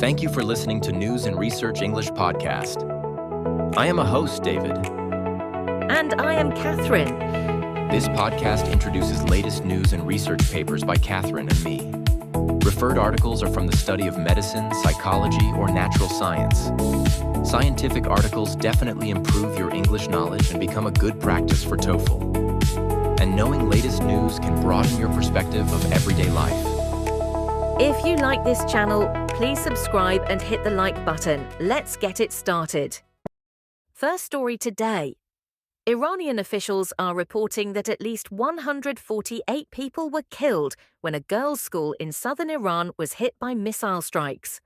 Thank you for listening to News and Research English Podcast. I am a host, David. And I am Catherine. This podcast introduces latest news and research papers by Catherine and me. Referred articles are from the study of medicine, psychology, or natural science. Scientific articles definitely improve your English knowledge and become a good practice for TOEFL. And knowing latest news can broaden your perspective of everyday life. If you like this channel, please subscribe and hit the like button. Let's get it started. First story today. Iranian officials are reporting that at least 148 people were killed when a girls' school in southern Iran was hit by missile strikes.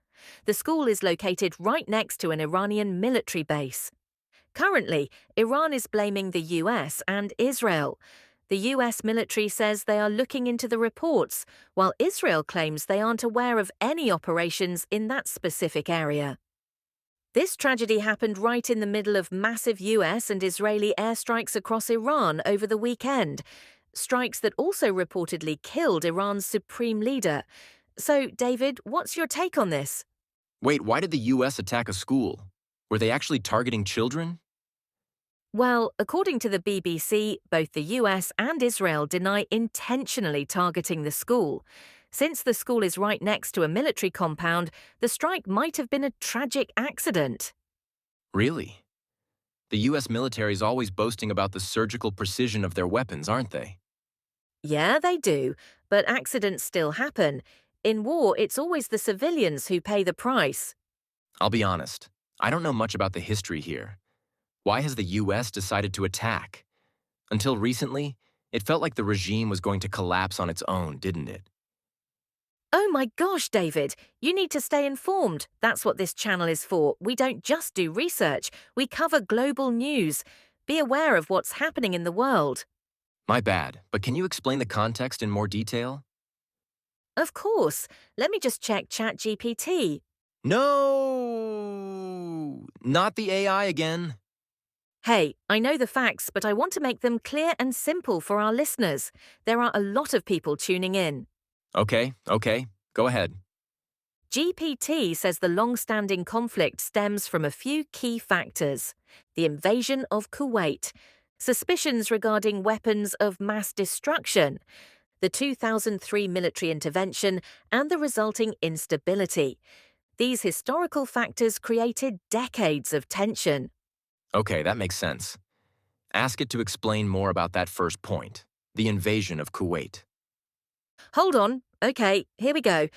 The school is located right next to an Iranian military base. Currently, Iran is blaming the US and Israel. The US military says they are looking into the reports, while Israel claims they aren't aware of any operations in that specific area. This tragedy happened right in the middle of massive US and Israeli airstrikes across Iran over the weekend, strikes that also reportedly killed Iran's supreme leader. So, David, what's your take on this? Wait, why did the US attack a school? Were they actually targeting children? Well, according to the BBC, both the US and Israel deny intentionally targeting the school. Since the school is right next to a military compound, the strike might have been a tragic accident. Really? The US military is always boasting about the surgical precision of their weapons, aren't they? Yeah, they do, but accidents still happen. In war, it's always the civilians who pay the price. I'll be honest, I don't know much about the history here. Why has the US decided to attack? Until recently, it felt like the regime was going to collapse on its own, didn't it? Oh my gosh, David, you need to stay informed. That's what this channel is for. We don't just do research, we cover global news. Be aware of what's happening in the world. My bad, but can you explain the context in more detail? Of course. Let me just check ChatGPT. No! Not the AI again. Hey, I know the facts, but I want to make them clear and simple for our listeners. There are a lot of people tuning in. Okay, go ahead. GPT says the long-standing conflict stems from a few key factors. The invasion of Kuwait, suspicions regarding weapons of mass destruction, the 2003 military intervention, and the resulting instability. These historical factors created decades of tension. Okay, that makes sense. Ask it to explain more about that first point, the invasion of Kuwait. Hold on. Okay, here we go.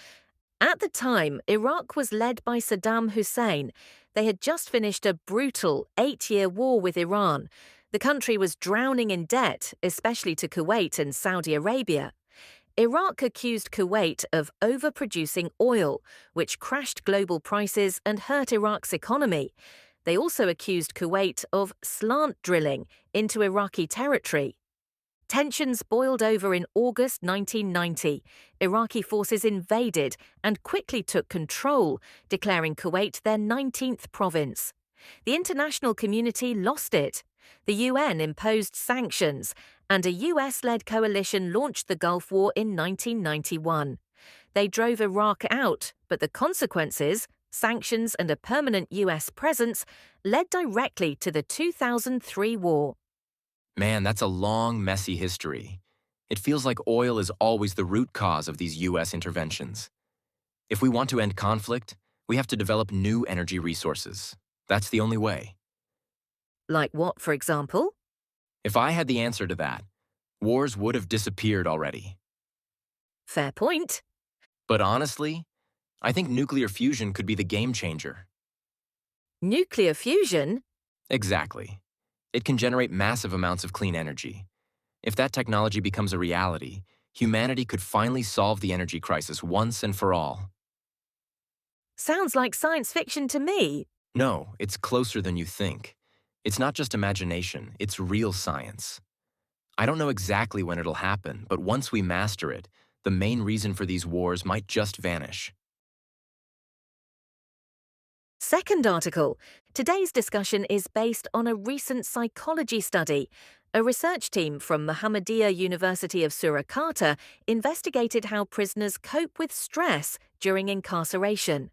At the time, Iraq was led by Saddam Hussein. They had just finished a brutal 8-year war with Iran. The country was drowning in debt, especially to Kuwait and Saudi Arabia. Iraq accused Kuwait of overproducing oil, which crashed global prices and hurt Iraq's economy. They also accused Kuwait of slant drilling into Iraqi territory. Tensions boiled over in August 1990. Iraqi forces invaded and quickly took control, declaring Kuwait their 19th province. The international community lost it. The UN imposed sanctions, and a US-led coalition launched the Gulf War in 1991. They drove Iraq out, but the consequences, sanctions and a permanent US presence, led directly to the 2003 war. Man, that's a long, messy history. It feels like oil is always the root cause of these US interventions. If we want to end conflict, we have to develop new energy resources. That's the only way. Like what, for example? If I had the answer to that, wars would have disappeared already. Fair point. But honestly, I think nuclear fusion could be the game changer. Nuclear fusion? Exactly. It can generate massive amounts of clean energy. If that technology becomes a reality, humanity could finally solve the energy crisis once and for all. Sounds like science fiction to me. No, it's closer than you think. It's not just imagination, it's real science. I don't know exactly when it'll happen, but once we master it, the main reason for these wars might just vanish. Second article. Today's discussion is based on a recent psychology study. A research team from Muhammadiyah University of Surakarta investigated how prisoners cope with stress during incarceration.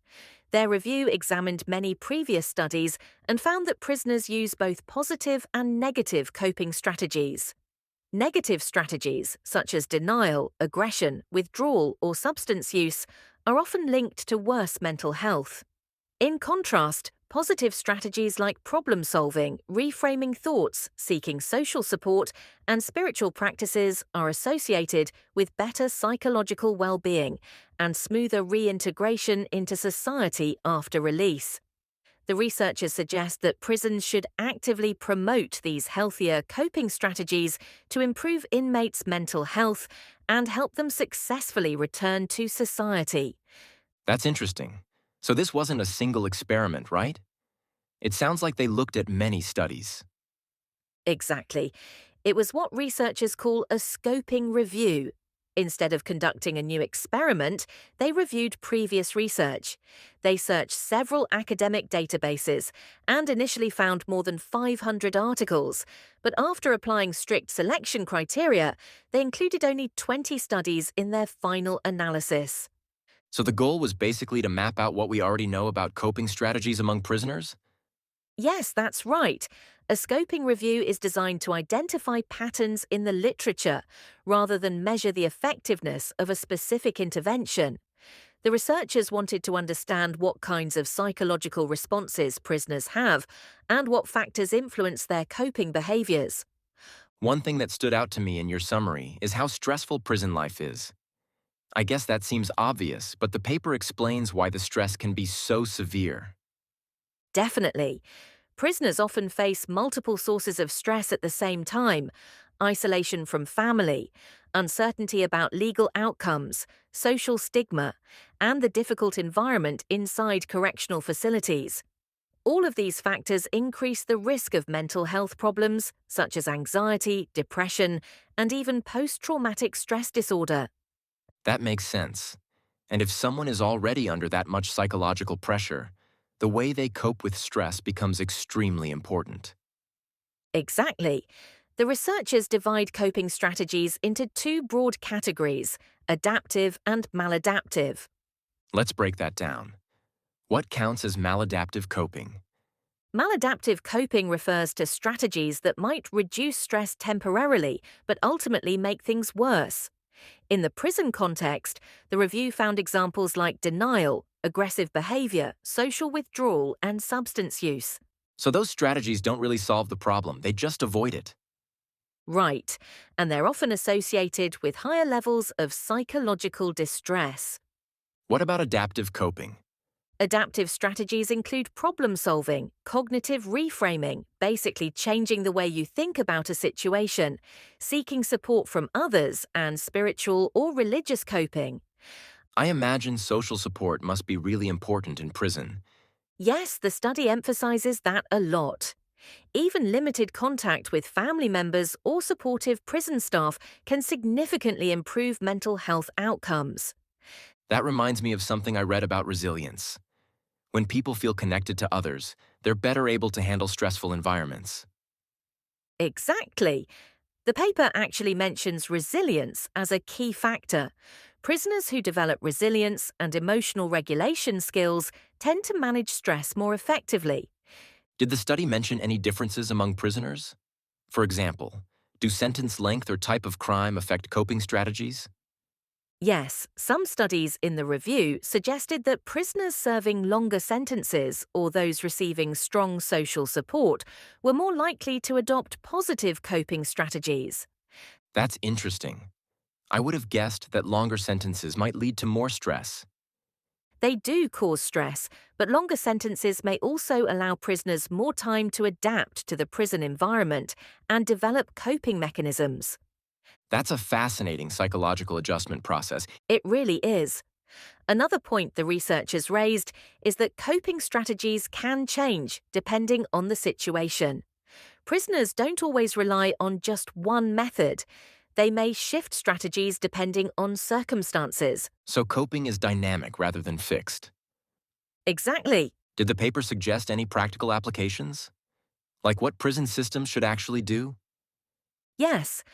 Their review examined many previous studies and found that prisoners use both positive and negative coping strategies. Negative strategies, such as denial, aggression, withdrawal, or substance use, are often linked to worse mental health. In contrast, positive strategies like problem solving, reframing thoughts, seeking social support, and spiritual practices are associated with better psychological well-being and smoother reintegration into society after release. The researchers suggest that prisons should actively promote these healthier coping strategies to improve inmates' mental health and help them successfully return to society. That's interesting. So this wasn't a single experiment, right? It sounds like they looked at many studies. Exactly. It was what researchers call a scoping review. Instead of conducting a new experiment, they reviewed previous research. They searched several academic databases and initially found more than 500 articles, but after applying strict selection criteria, they included only 20 studies in their final analysis. So the goal was basically to map out what we already know about coping strategies among prisoners? Yes, that's right. A scoping review is designed to identify patterns in the literature rather than measure the effectiveness of a specific intervention. The researchers wanted to understand what kinds of psychological responses prisoners have and what factors influence their coping behaviors. One thing that stood out to me in your summary is how stressful prison life is. I guess that seems obvious, but the paper explains why the stress can be so severe. Definitely. Prisoners often face multiple sources of stress at the same time: isolation from family, uncertainty about legal outcomes, social stigma, and the difficult environment inside correctional facilities. All of these factors increase the risk of mental health problems such as anxiety, depression, and even post-traumatic stress disorder. That makes sense. And if someone is already under that much psychological pressure, the way they cope with stress becomes extremely important. Exactly. The researchers divide coping strategies into two broad categories: adaptive and maladaptive. Let's break that down. What counts as maladaptive coping? Maladaptive coping refers to strategies that might reduce stress temporarily but ultimately make things worse. In the prison context, the review found examples like denial, aggressive behavior, social withdrawal, and substance use. So those strategies don't really solve the problem, they just avoid it. Right, and they're often associated with higher levels of psychological distress. What about adaptive coping? Adaptive strategies include problem solving, cognitive reframing, basically changing the way you think about a situation, seeking support from others, and spiritual or religious coping. I imagine social support must be really important in prison. Yes, the study emphasizes that a lot. Even limited contact with family members or supportive prison staff can significantly improve mental health outcomes. That reminds me of something I read about resilience. When people feel connected to others, they're better able to handle stressful environments. Exactly. The paper actually mentions resilience as a key factor. Prisoners who develop resilience and emotional regulation skills tend to manage stress more effectively. Did the study mention any differences among prisoners? For example, do sentence length or type of crime affect coping strategies? Yes, some studies in the review suggested that prisoners serving longer sentences or those receiving strong social support were more likely to adopt positive coping strategies. That's interesting. I would have guessed that longer sentences might lead to more stress. They do cause stress, but longer sentences may also allow prisoners more time to adapt to the prison environment and develop coping mechanisms. That's a fascinating psychological adjustment process. It really is. Another point the researchers raised is that coping strategies can change depending on the situation. Prisoners don't always rely on just one method. They may shift strategies depending on circumstances. So coping is dynamic rather than fixed. Exactly. Did the paper suggest any practical applications? Like what prison systems should actually do? Yes.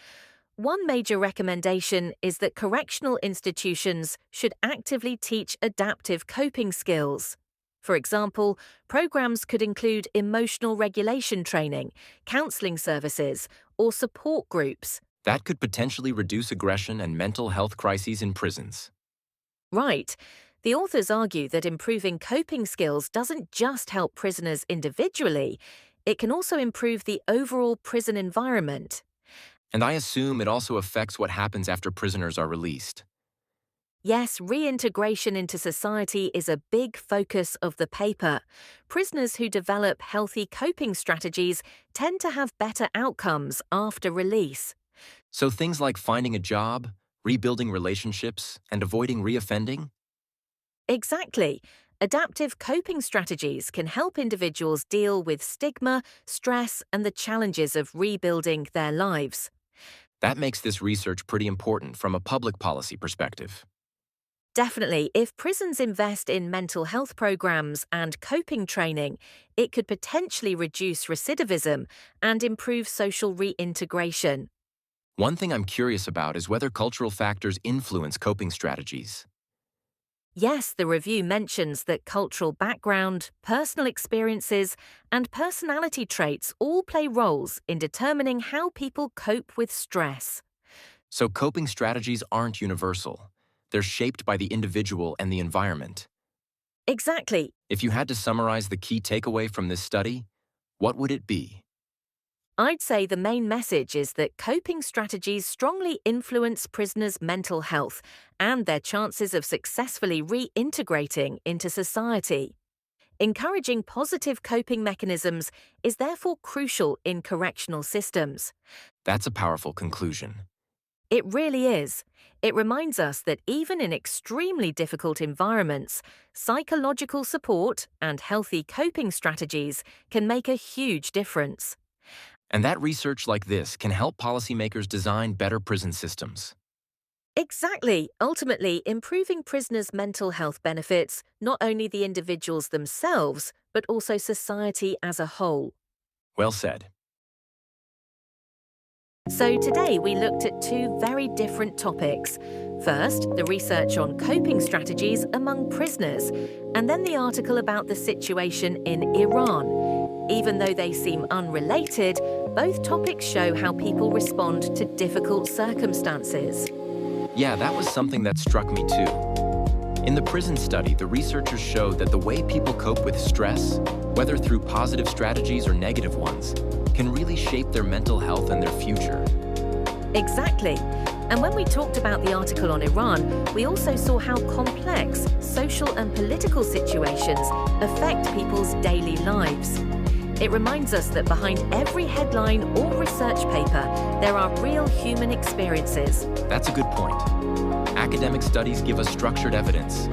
One major recommendation is that correctional institutions should actively teach adaptive coping skills. For example, programs could include emotional regulation training, counseling services, or support groups. That could potentially reduce aggression and mental health crises in prisons. Right. The authors argue that improving coping skills doesn't just help prisoners individually, it can also improve the overall prison environment. And I assume it also affects what happens after prisoners are released. Yes, reintegration into society is a big focus of the paper. Prisoners who develop healthy coping strategies tend to have better outcomes after release. So things like finding a job, rebuilding relationships, and avoiding reoffending? Exactly. Adaptive coping strategies can help individuals deal with stigma, stress, and the challenges of rebuilding their lives. That makes this research pretty important from a public policy perspective. Definitely, if prisons invest in mental health programs and coping training, it could potentially reduce recidivism and improve social reintegration. One thing I'm curious about is whether cultural factors influence coping strategies. Yes, the review mentions that cultural background, personal experiences, and personality traits all play roles in determining how people cope with stress. So coping strategies aren't universal. They're shaped by the individual and the environment. Exactly. If you had to summarize the key takeaway from this study, what would it be? I'd say the main message is that coping strategies strongly influence prisoners' mental health and their chances of successfully reintegrating into society. Encouraging positive coping mechanisms is therefore crucial in correctional systems. That's a powerful conclusion. It really is. It reminds us that even in extremely difficult environments, psychological support and healthy coping strategies can make a huge difference. And that research like this can help policymakers design better prison systems. Exactly. Ultimately, improving prisoners' mental health benefits not only the individuals themselves, but also society as a whole. Well said. So today we looked at two very different topics. First, the research on coping strategies among prisoners, and then the article about the situation in Iran. Even though they seem unrelated, both topics show how people respond to difficult circumstances. Yeah, that was something that struck me too. In the prison study, the researchers showed that the way people cope with stress, whether through positive strategies or negative ones, can really shape their mental health and their future. Exactly. And when we talked about the article on Iran, we also saw how complex social and political situations affect people's daily lives. It reminds us that behind every headline or research paper, there are real human experiences. That's a good point. Academic studies give us structured evidence,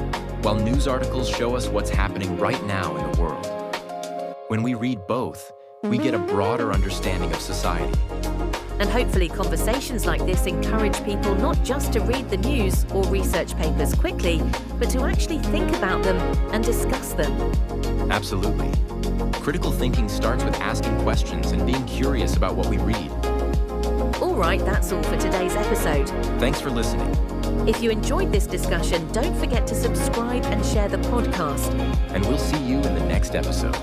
while news articles show us what's happening right now in the world. When we read both, we get a broader understanding of society. And hopefully conversations like this encourage people not just to read the news or research papers quickly, but to actually think about them and discuss them. Absolutely. Critical thinking starts with asking questions and being curious about what we read. All right, that's all for today's episode. Thanks for listening. If you enjoyed this discussion, don't forget to subscribe and share the podcast. And we'll see you in the next episode.